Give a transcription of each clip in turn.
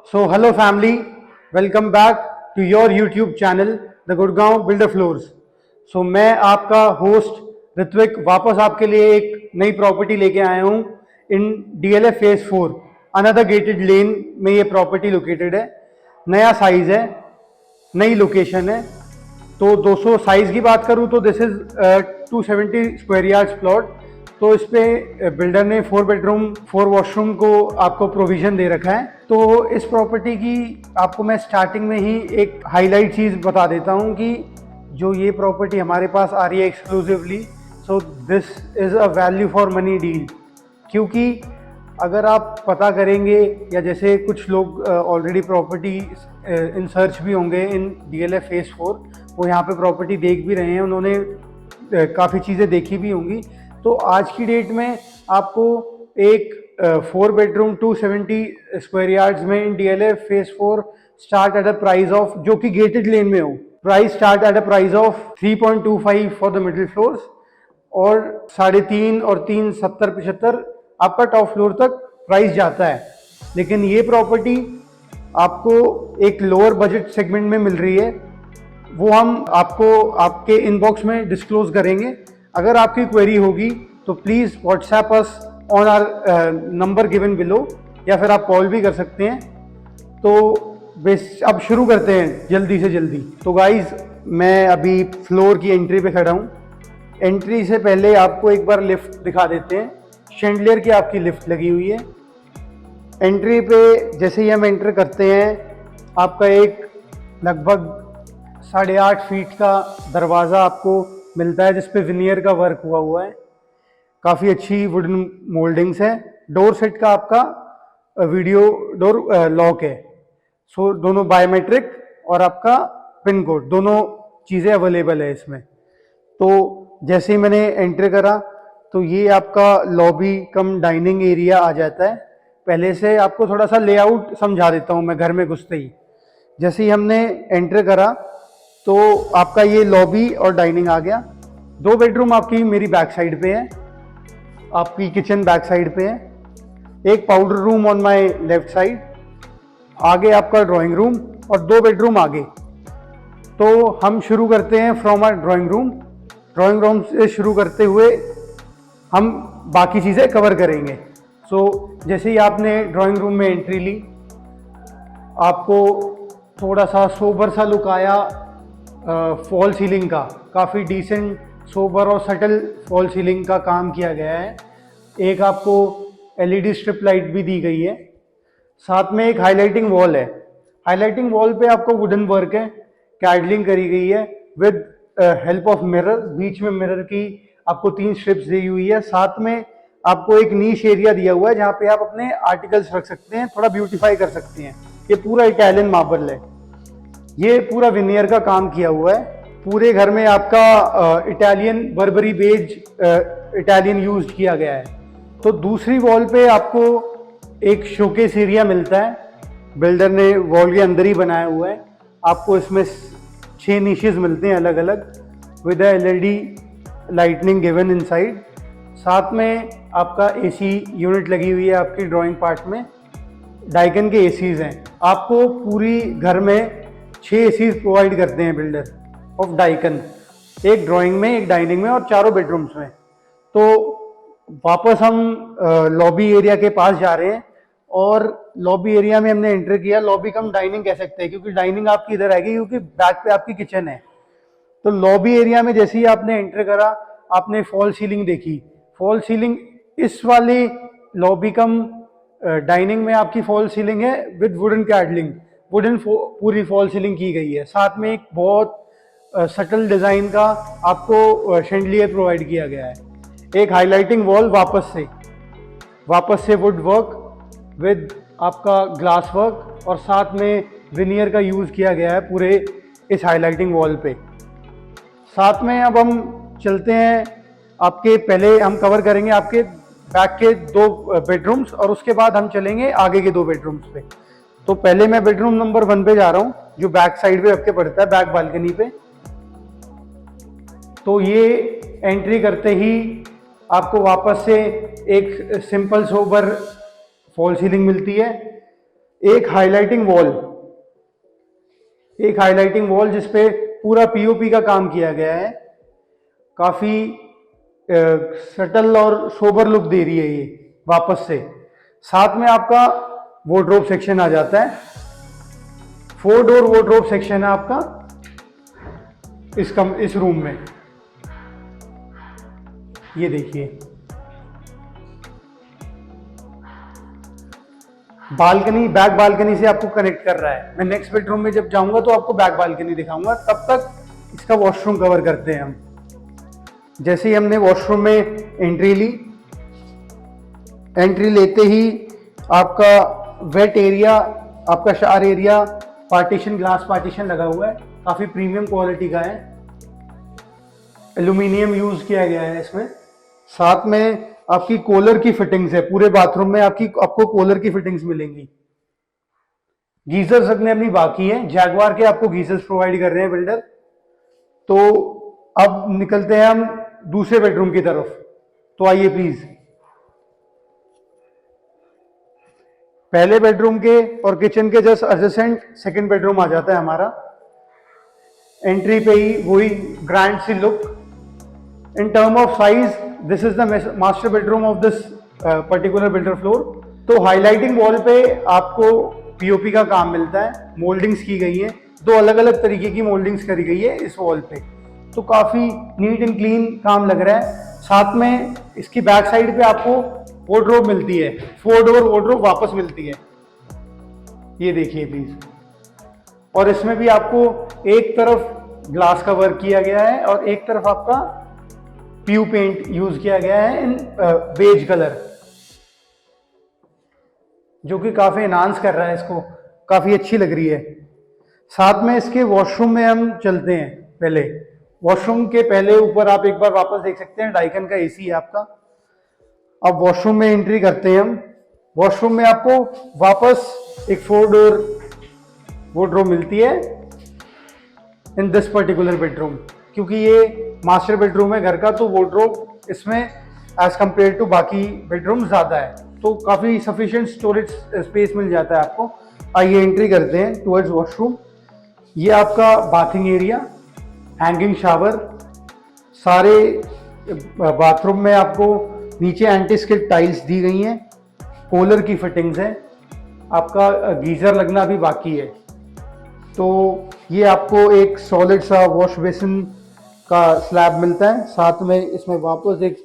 So hello family, welcome back to your YouTube channel The Gurgaon builder floors. So मैं आपका host Ritwik वापस आपके लिए एक नई प्रॉपर्टी लेके आया हूँ इन DLF phase 4 another gated lane में ये प्रॉपर्टी लोकेटेड है। नया साइज है, नई लोकेशन है। तो 200 साइज की बात करूँ तो this is 270 square yards plot. तो इस पे बिल्डर ने 4 बेडरूम 4 वॉशरूम को आपको प्रोविजन दे रखा है। तो इस प्रॉपर्टी की आपको मैं स्टार्टिंग में ही एक हाईलाइट चीज़ बता देता हूँ कि जो ये प्रॉपर्टी हमारे पास आ रही है exclusively, so this is a value for money deal. क्योंकि अगर आप पता करेंगे या जैसे कुछ लोग ऑलरेडी प्रॉपर्टी इन सर्च भी होंगे इन DLF फेज 4, वो यहाँ पे प्रॉपर्टी देख भी रहे हैं, उन्होंने काफ़ी चीज़ें देखी भी होंगी। तो आज की डेट में आपको एक 4 बेडरूम 270 स्क्वायर यार्ड्स में इन DLF phase 4 start at a price of, जो कि गेटेड लेन में हो, price start at a price of 3.25 for the middle floors और 3.5 और 3.70-75 आपका टॉप फ्लोर तक प्राइस जाता है। लेकिन ये प्रॉपर्टी आपको एक लोअर बजट सेगमेंट में मिल रही है, वो हम आपको आपके इनबॉक्स में डिस्क्लोज करेंगे। अगर आपकी क्वेरी होगी तो please WhatsApp us on our number given below, या फिर आप कॉल भी कर सकते हैं। तो अब शुरू करते हैं जल्दी से जल्दी। तो गाइज, मैं अभी फ्लोर की एंट्री पे खड़ा हूँ। एंट्री से पहले आपको एक बार लिफ्ट दिखा देते हैं। शैंडलियर की आपकी लिफ्ट लगी हुई है। एंट्री पे जैसे ही हम एंटर करते हैं, आपका एक लगभग 8.5 फीट का दरवाज़ा आपको मिलता है, जिसपे विनियर का वर्क हुआ है। काफ़ी अच्छी वुडन मोल्डिंग्स है। डोर सेट का आपका वीडियो डोर लॉक है। सो दोनों बायोमेट्रिक और आपका पिन कोड, दोनों चीज़ें अवेलेबल है इसमें। तो जैसे ही मैंने एंटर करा तो ये आपका लॉबी कम डाइनिंग एरिया आ जाता है। पहले से आपको थोड़ा सा लेआउट समझा देता हूँ मैं घर में घुसते ही। जैसे ही हमने एंटर करा तो आपका ये लॉबी और डाइनिंग आ गया। 2 बेडरूम आपकी मेरी बैक साइड पे है, आपकी किचन बैक साइड पे है। एक powder room on my left side, आगे आपका ड्राइंग रूम और 2 बेडरूम आगे। तो हम शुरू करते हैं from our drawing room. Drawing room से शुरू करते हुए हम बाकी चीज़ें कवर करेंगे। सो जैसे ही आपने ड्राइंग रूम में एंट्री ली, आपको थोड़ा सा सोबर सा लुक आया फॉल सीलिंग का। काफ़ी डिसेंट सोबर और सटल फॉल सीलिंग का काम किया गया है। एक आपको LED स्ट्रिप लाइट भी दी गई है। साथ में एक हाईलाइटिंग वॉल है। हाईलाइटिंग वॉल पे आपको वुडन वर्क है, कैडलिंग करी गई है विद हेल्प ऑफ मिरर। बीच में मिरर की आपको 3 स्ट्रिप्स दी हुई है। साथ में आपको एक नीश एरिया दिया हुआ है जहाँ पे आप अपने आर्टिकल्स रख सकते हैं, थोड़ा ब्यूटीफाई कर सकते हैं। ये पूरा इटालियन मार्बल है, ये पूरा विनियर का काम किया हुआ है। पूरे घर में आपका Italian Barbari beige Italian use किया गया है। तो दूसरी वॉल पे आपको एक शोकेस एरिया मिलता है। बिल्डर ने वॉल के अंदर ही बनाया हुआ है। आपको इसमें 6 नीशेस मिलते हैं अलग अलग with LED lightning given inside. साथ में आपका AC यूनिट लगी हुई है आपकी ड्राइंग पार्ट में। डाइकन के ACs हैं। आपको पूरी घर में 6 ACs प्रोवाइड करते हैं बिल्डर ऑफ डाइकन, एक ड्राइंग में, एक डाइनिंग में और 4 बेडरूम्स में। तो वापस हम लॉबी एरिया के पास जा रहे हैं और लॉबी एरिया में हमने एंटर किया। लॉबी कम डाइनिंग कह सकते हैं क्योंकि डाइनिंग आपकी इधर आएगी, क्योंकि बैक पे आपकी किचन है। तो लॉबी एरिया में जैसे ही आपने एंटर करा, आपने फॉल सीलिंग देखी। फॉल सीलिंग इस वाली लॉबी कम डाइनिंग में आपकी फॉल सीलिंग है विद वुडन कैडलिंग, वुडन पूरी फॉल सीलिंग की गई है। साथ में एक बहुत सटल डिजाइन का आपको शैंडलियर प्रोवाइड किया गया है। एक हाईलाइटिंग वॉल वापस से वुड वर्क विद आपका ग्लास वर्क और साथ में विनियर का यूज़ किया गया है पूरे इस हाईलाइटिंग वॉल पे। साथ में अब हम चलते हैं, आपके पहले हम कवर करेंगे आपके बैक के 2 बेडरूम्स और उसके बाद हम चलेंगे आगे के 2 बेडरूम्स पे। तो पहले मैं बेडरूम नंबर 1 पे जा रहा हूँ, जो बैक साइड पे आपके पड़ता है, बैक बालकनी पे। तो ये एंट्री करते ही आपको वापस से एक सिंपल सोबर फॉल सीलिंग मिलती है, एक हाईलाइटिंग वॉल जिसपे पूरा पीओपी का काम किया गया है। काफी सटल और सोबर लुक दे रही है ये वापस से। साथ में आपका वार्डरोब सेक्शन आ जाता है, 4 डोर वार्डरोब सेक्शन है आपका इस रूम में। ये देखिए, बालकनी बैक बालकनी से आपको कनेक्ट कर रहा है। मैं नेक्स्ट बेडरूम में जब जाऊंगा तो आपको बैक बालकनी दिखाऊंगा, तब तक इसका वॉशरूम कवर करते हैं हम। जैसे ही हमने वॉशरूम में एंट्री ली, एंट्री लेते ही आपका वेट एरिया, आपका shower area, partition, glass partition लगा हुआ है, काफी प्रीमियम क्वालिटी का है, एल्यूमिनियम यूज किया गया है इसमें। साथ में आपकी कूलर की फिटिंग्स है, पूरे बाथरूम में आपको कूलर की फिटिंग्स मिलेंगी। गीजर्स लगने अपनी बाकी है, जैगवार के आपको गीजर्स प्रोवाइड कर रहे हैं बिल्डर। तो अब निकलते हैं हम दूसरे बेडरूम की तरफ। तो आइए प्लीज, पहले बेडरूम के और किचन के जस्ट एडजेसेंट सेकंड बेडरूम आ जाता है हमारा। एंट्री पे ही वही ग्रैंड सी look. In term of size, this is the master bedroom of this particular builder floor. तो हाईलाइटिंग वॉल पे आपको पीओपी का काम मिलता है, मोल्डिंग्स की गई है, 2 अलग अलग तरीके की मोल्डिंग्स करी गई है इस वॉल पे। तो काफी नीट एंड क्लीन काम लग रहा है। साथ में इसकी बैक साइड पे आपको वार्डरोब मिलती है, 4 डोर वार्डरोब वापस मिलती है। ये देखिए प्लीज। और इसमें भी आपको एक तरफ ग्लास का वर्क किया गया है और एक तरफ आपका पीयू पेंट यूज किया गया है इन बेज कलर, जो कि काफी एनहांस कर रहा है इसको, काफी अच्छी लग रही है। साथ में इसके वॉशरूम में हम चलते हैं। पहले वॉशरूम के पहले ऊपर आप एक बार वापस देख सकते हैं, डाइकन का एसी है आपका। अब वॉशरूम में एंट्री करते हैं हम। वॉशरूम में आपको वापस एक 4 डोर वार्डरोब मिलती है इन दिस पर्टिकुलर बेडरूम। क्योंकि ये मास्टर बेडरूम है घर का, तो वार्डरोब इसमें एज कंपेयर टू बाकी बेडरूम ज्यादा है, तो काफी सफिशिएंट स्टोरेज स्पेस मिल जाता है आपको। आइए एंट्री करते हैं टुवर्ड्स वॉशरूम। ये आपका बाथिंग एरिया, हैंगिंग शावर, सारे बाथरूम में आपको नीचे एंटी स्किड टाइल्स दी गई हैं, कूलर की फिटिंग्स है, आपका गीजर लगना भी बाकी है। तो ये आपको एक सॉलिड सा वॉश बेसिन का स्लैब मिलता है। साथ में इसमें वापस एक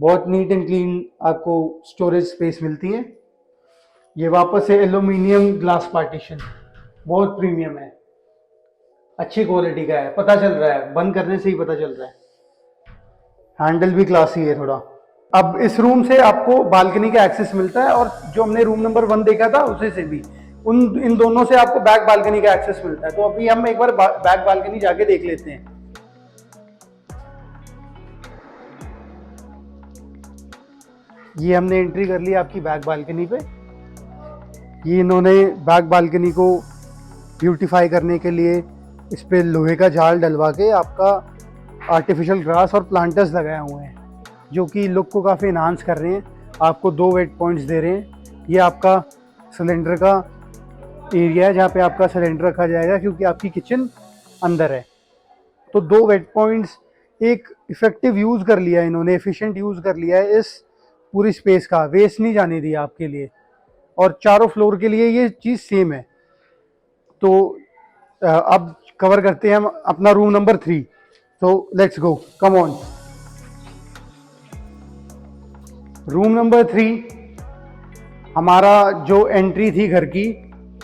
बहुत नीट एंड क्लीन आपको स्टोरेज स्पेस मिलती है। ये वापस है एल्यूमिनियम ग्लास पार्टीशन, बहुत प्रीमियम है, अच्छी क्वालिटी का है, पता चल रहा है, बंद करने से ही पता चल रहा है। हैंडल भी क्लासी है थोड़ा। अब इस रूम से आपको बालकनी का एक्सेस मिलता है, और जो हमने रूम नंबर 1 देखा था उसी से भी इन दोनों से आपको बैक बालकनी का एक्सेस मिलता है। तो अभी हम एक बार बैक बालकनी जाके देख लेते हैं। ये हमने एंट्री कर ली आपकी बैक बालकनी पे। ये इन्होंने बैक बालकनी को ब्यूटीफाई करने के लिए इस पे लोहे का जाल डलवा के आपका आर्टिफिशियल ग्रास और प्लांटर्स लगाए हुए हैं, जो कि लुक को काफ़ी इन्हांस कर रहे हैं। आपको 2 वेट पॉइंट्स दे रहे हैं। ये आपका सिलेंडर का एरिया है जहाँ पे आपका सिलेंडर रखा जाएगा, क्योंकि आपकी किचन अंदर है। तो 2 वेट पॉइंट्स, एक इफेक्टिव यूज़ कर लिया है इन्होंने, एफिशिएंट यूज़ कर लिया है इस पूरी स्पेस का, वेस्ट नहीं जाने दिया आपके लिए। और चारों फ्लोर के लिए ये चीज़ सेम है। तो अब कवर करते हैं हम अपना रूम नंबर 3। तो let's go, come on. Room number 3 हमारा जो एंट्री थी घर की,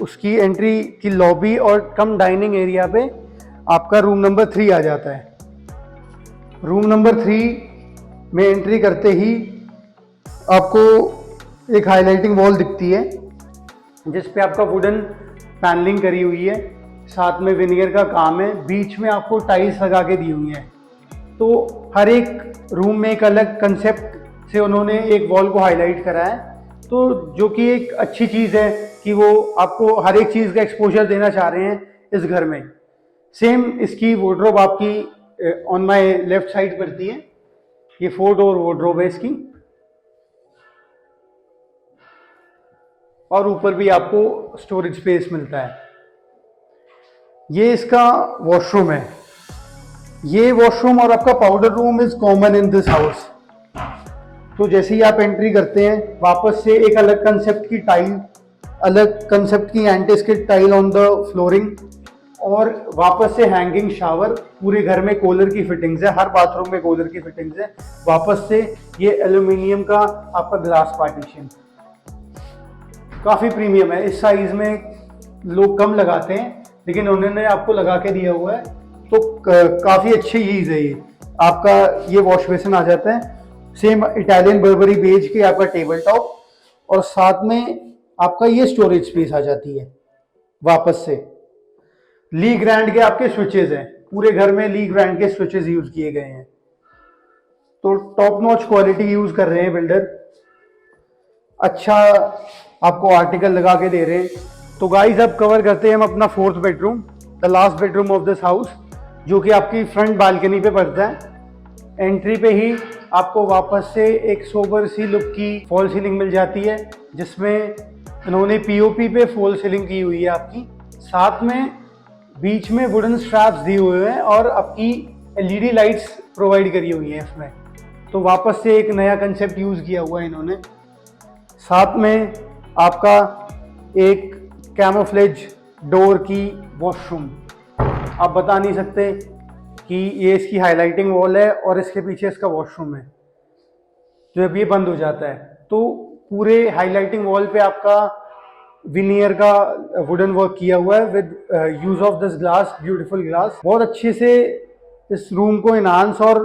उसकी एंट्री की लॉबी और कम डाइनिंग एरिया पे आपका रूम नंबर 3 आ जाता है। रूम नंबर 3 में एंट्री करते ही आपको एक हाईलाइटिंग वॉल दिखती है। जिस पे आपका वुडन पैनलिंग करी हुई है, साथ में विनियर का काम है, बीच में आपको टाइल्स लगा के दी हुई हैं। तो हर एक रूम में एक अलग कंसेप्ट से उन्होंने एक वॉल को हाईलाइट करा है, तो जो कि एक अच्छी चीज़ है कि वो आपको हर एक चीज़ का एक्सपोजर देना चाह रहे हैं इस घर में। सेम इसकी वार्डरोब आपकी ऑन माय लेफ्ट साइड पड़ती है। ये 4 डोर वार्डरोब है इसकी, और ऊपर भी आपको स्टोरेज स्पेस मिलता है। ये इसका वॉशरूम है। ये वॉशरूम और आपका powder room is common in this house. तो जैसे ही आप एंट्री करते हैं, वापस से एक अलग कंसेप्ट की टाइल, अलग कंसेप्ट की anti skid tile on the flooring, और वापस से हैंगिंग शावर। पूरे घर में कूलर की फिटिंग्स है, हर बाथरूम में कूलर की फिटिंग्स है। वापस से ये एल्यूमिनियम का आपका ग्लास पार्टीशन, काफ़ी प्रीमियम है। इस साइज में लोग कम लगाते हैं, लेकिन उन्होंने आपको लगा के दिया हुआ है, तो काफ़ी अच्छी चीज़ है ये। आपका ये वॉश बेसिन आ जाता है, सेम इटालियन बर्बरी बेज के आपका टेबल टॉप, और साथ में आपका ये स्टोरेज स्पेस आ जाती है। वापस से ली ग्रैंड के आपके स्विचेस हैं, पूरे घर में ली ग्रैंड के स्विचेस यूज किए गए हैं, तो टॉप नॉच क्वालिटी यूज कर रहे हैं बिल्डर। अच्छा आपको आर्टिकल लगा के दे रहे हैं। तो गाइस अब कवर करते हैं हम अपना 4th bedroom, the last bedroom of this house, जो कि आपकी फ्रंट बालकनी पे पड़ता है। एंट्री पे ही आपको वापस से एक सोबर सी लुक की फॉल सीलिंग मिल जाती है, जिसमें इन्होंने पीओपी पे फॉल सीलिंग की हुई है आपकी। साथ में बीच में वुडन स्ट्रैप्स दिए हुए हैं और आपकी एलईडी लाइट्स प्रोवाइड करी हुई हैं इसमें। तो वापस से एक नया कंसेप्ट यूज किया हुआ है इन्होंने। साथ में आपका एक कैमोफ्लेज डोर की वॉशरूम, आप बता नहीं सकते कि ये इसकी हाईलाइटिंग वॉल है और इसके पीछे इसका वॉशरूम है। जब ये बंद हो जाता है तो पूरे हाईलाइटिंग वॉल पे आपका विनियर का वुडन वर्क किया हुआ है with use of this glass, beautiful glass. बहुत अच्छे से इस रूम को इनहांस और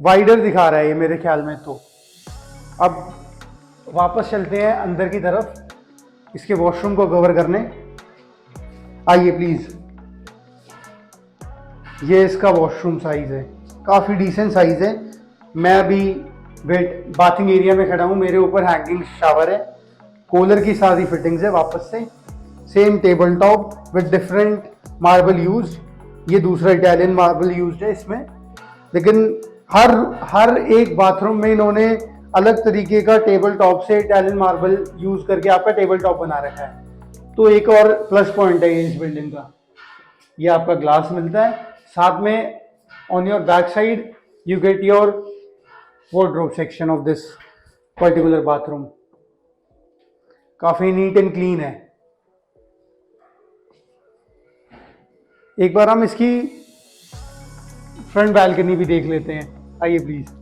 वाइडर दिखा रहा है ये मेरे ख्याल में। तो अब वापस चलते हैं अंदर की तरफ, इसके वॉशरूम को कवर करने। आइए प्लीज। ये इसका वॉशरूम साइज है, काफ़ी डिसेंट साइज है। मैं अभी बाथिंग एरिया में खड़ा हूँ, मेरे ऊपर हैंगिंग शावर है, कूलर की सारी फिटिंग्स है। वापस से same table top with different marble use. ये दूसरा इटालियन मार्बल यूज है इसमें, लेकिन हर एक बाथरूम में इन्होंने अलग तरीके का टेबल टॉप से इटालियन मार्बल यूज करके आपका टेबल टॉप बना रखा है। तो एक और प्लस पॉइंट है ये इस बिल्डिंग का। ये आपका ग्लास मिलता है, साथ में on your back side you get your wardrobe section of this particular bathroom. काफी नीट एंड क्लीन है। एक बार हम इसकी फ्रंट बैल्कनी भी देख लेते हैं। आइए प्लीज।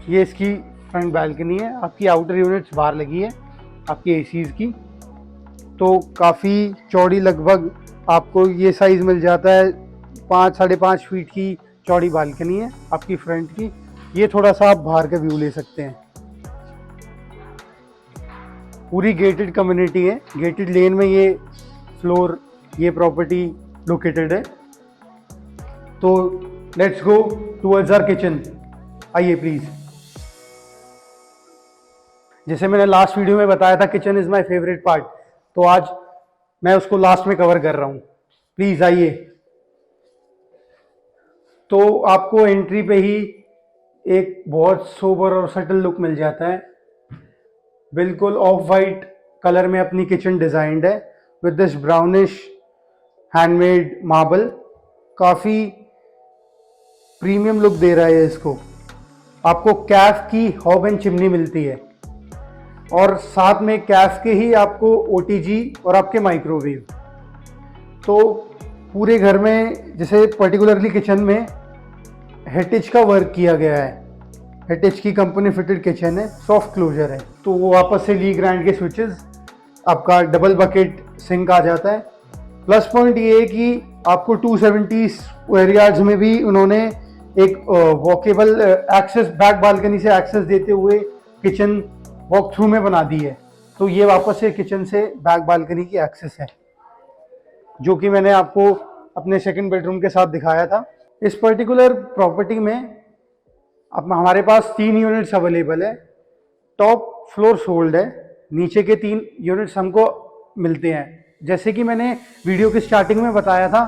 ये इसकी फ्रंट बैल्कनी है, आपकी आउटर यूनिट्स बाहर लगी है आपकी एसीज की। तो काफ़ी चौड़ी, लगभग आपको ये साइज़ मिल जाता है, 5-5.5 फीट की चौड़ी बालकनी है आपकी फ्रंट की। ये थोड़ा सा आप बाहर का व्यू ले सकते हैं। पूरी गेटेड कम्युनिटी है, गेटेड लेन में ये फ्लोर, ये प्रॉपर्टी लोकेटेड है। तो let's go towards our kitchen. आइए प्लीज़। जैसे मैंने लास्ट वीडियो में बताया था, kitchen is my favourite part, तो आज मैं उसको लास्ट में कवर कर रहा हूँ। प्लीज़ आइए। तो आपको एंट्री पे ही एक बहुत सोबर और सटल लुक मिल जाता है। बिल्कुल ऑफ वाइट कलर में अपनी किचन डिजाइंड है with this brownish handmade marble. काफ़ी प्रीमियम लुक दे रहा है इसको। आपको कैफ की हॉब एंड चिमनी मिलती है, और साथ में कैफ के ही आपको ओटीजी और आपके माइक्रोवेव। तो पूरे घर में, जैसे पर्टिकुलरली किचन में हेटिच का वर्क किया गया है। हेटिच की कंपनी फिटेड किचन है, सॉफ्ट क्लोजर है। तो वो वापस से ली ग्रैंड के स्विचेस, आपका डबल बकेट सिंक आ जाता है। प्लस पॉइंट ये है कि आपको 270 स्क्वायर यार्ड्स में भी उन्होंने एक वॉकेबल एक्सेस, बैक बालकनी से एक्सेस देते हुए किचन वॉक थ्रू में बना दी है। तो ये वापस से किचन से बैक बालकनी की एक्सेस है, जो कि मैंने आपको अपने सेकंड बेडरूम के साथ दिखाया था। इस पर्टिकुलर प्रॉपर्टी में अब हमारे पास 3 यूनिट्स अवेलेबल है। टॉप फ्लोर सोल्ड है, नीचे के 3 यूनिट्स हमको मिलते हैं। जैसे कि मैंने वीडियो की स्टार्टिंग में बताया था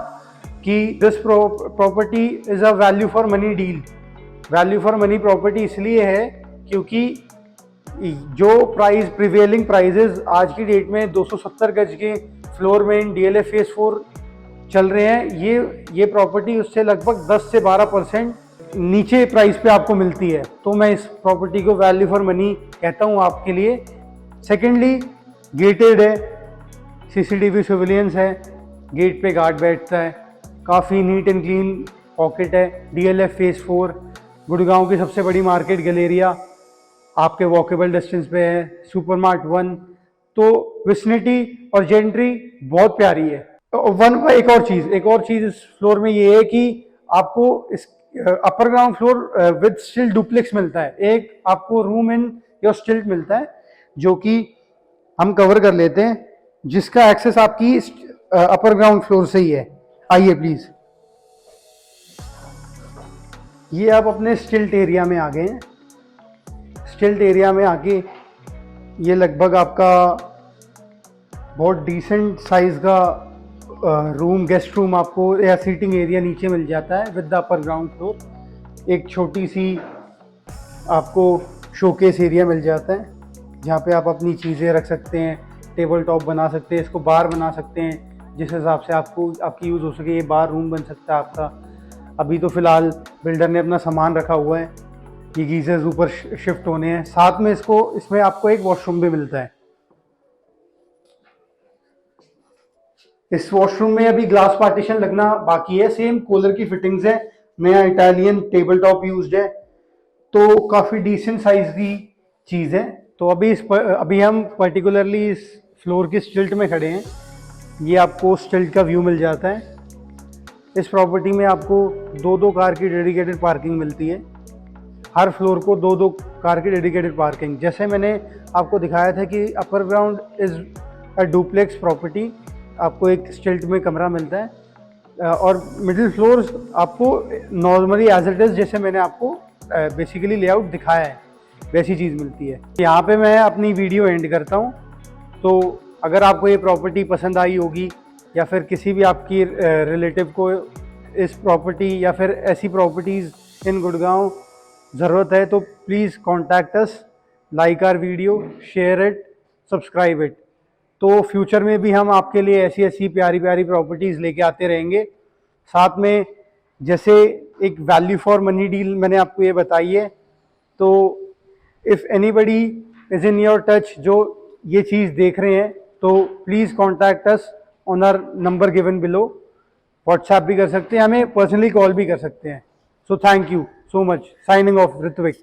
कि this property is a value for money deal. Value for money property इसलिए है क्योंकि जो प्राइस प्रिवेलिंग प्राइजेज आज की डेट में 270 गज के फ्लोर में इन DLF फेज 4 चल रहे हैं, ये प्रॉपर्टी उससे लगभग 10 से 12% नीचे प्राइस पे आपको मिलती है। तो मैं इस प्रॉपर्टी को वैल्यू फॉर मनी कहता हूँ आपके लिए। सेकेंडली, गेटेड है, CCTV सर्विलियंस है, गेट पे गार्ड बैठता है, काफ़ी नीट एंड क्लीन पॉकेट है। DLF फेज 4 गुड़गांव की सबसे बड़ी मार्केट गैलेरिया आपके वॉकेबल डिस्टेंस पे है, सुपरमार्ट 1। तो विसिनिटी और जेंट्री बहुत प्यारी है। एक और चीज़ इस फ्लोर में ये है कि आपको इस upper ground floor with still duplex मिलता है। एक आपको रूम इन योर स्टिल्ट मिलता है, जो कि हम कवर कर लेते हैं, जिसका एक्सेस आपकी अपर ग्राउंड फ्लोर से ही है। आइए प्लीज, ये आप अपने स्टिल्ट एरिया में आ गए हैं। स्टिल्ट एरिया में आके ये लगभग आपका बहुत डिसेंट साइज का रूम, गेस्ट रूम आपको या सीटिंग एरिया नीचे मिल जाता है with the upper ground floor. एक छोटी सी आपको शोकेस एरिया मिल जाता है, जहाँ पे आप अपनी चीज़ें रख सकते हैं, टेबल टॉप बना सकते हैं, इसको बार बना सकते हैं, जिस हिसाब से आपकी यूज़ हो सके। ये बार रूम बन सकता है आपका। अभी तो फ़िलहाल बिल्डर ने अपना सामान रखा हुआ है, ये गीजर्स ऊपर शिफ्ट होने हैं। साथ में इसमें आपको एक वॉशरूम भी मिलता है। इस वॉशरूम में अभी ग्लास पार्टीशन लगना बाकी है। सेम कूलर की फिटिंग्स है, नया इटालियन टेबल टॉप यूज्ड है, तो काफ़ी डिसेंट साइज की चीज़ है। तो अभी हम पर्टिकुलरली इस फ्लोर की स्टिल्ट में खड़े हैं। ये आपको स्टिल्ट का व्यू मिल जाता है। इस प्रॉपर्टी में आपको 2-2 कार की डेडिकेटेड पार्किंग मिलती है। हर फ्लोर को 2-2 कार की डेडिकेटेड पार्किंग। जैसे मैंने आपको दिखाया था कि upper ground is a duplex property, आपको एक स्टिल्ट में कमरा मिलता है, और मिडिल फ्लोर आपको नॉर्मली एज इट इज़, जैसे मैंने आपको बेसिकली लेआउट दिखाया है, वैसी चीज़ मिलती है। यहाँ पे मैं अपनी वीडियो एंड करता हूँ। तो अगर आपको ये प्रॉपर्टी पसंद आई होगी, या फिर किसी भी आपकी रिलेटिव को इस प्रॉपर्टी या फिर ऐसी प्रॉपर्टीज़ इन गुड़गांव ज़रूरत है, तो please contact us, like our video, share it, subscribe it. तो फ्यूचर में भी हम आपके लिए ऐसी ऐसी प्यारी प्यारी प्रॉपर्टीज़ लेके आते रहेंगे। साथ में जैसे एक वैल्यू फॉर मनी डील मैंने आपको ये बताई है, तो if anybody is in your touch जो ये चीज़ देख रहे हैं, तो please contact us on our number given below. WhatsApp भी कर सकते हैं, हमें पर्सनली कॉल भी कर सकते हैं। So thank you so much. Signing off, Ritwik.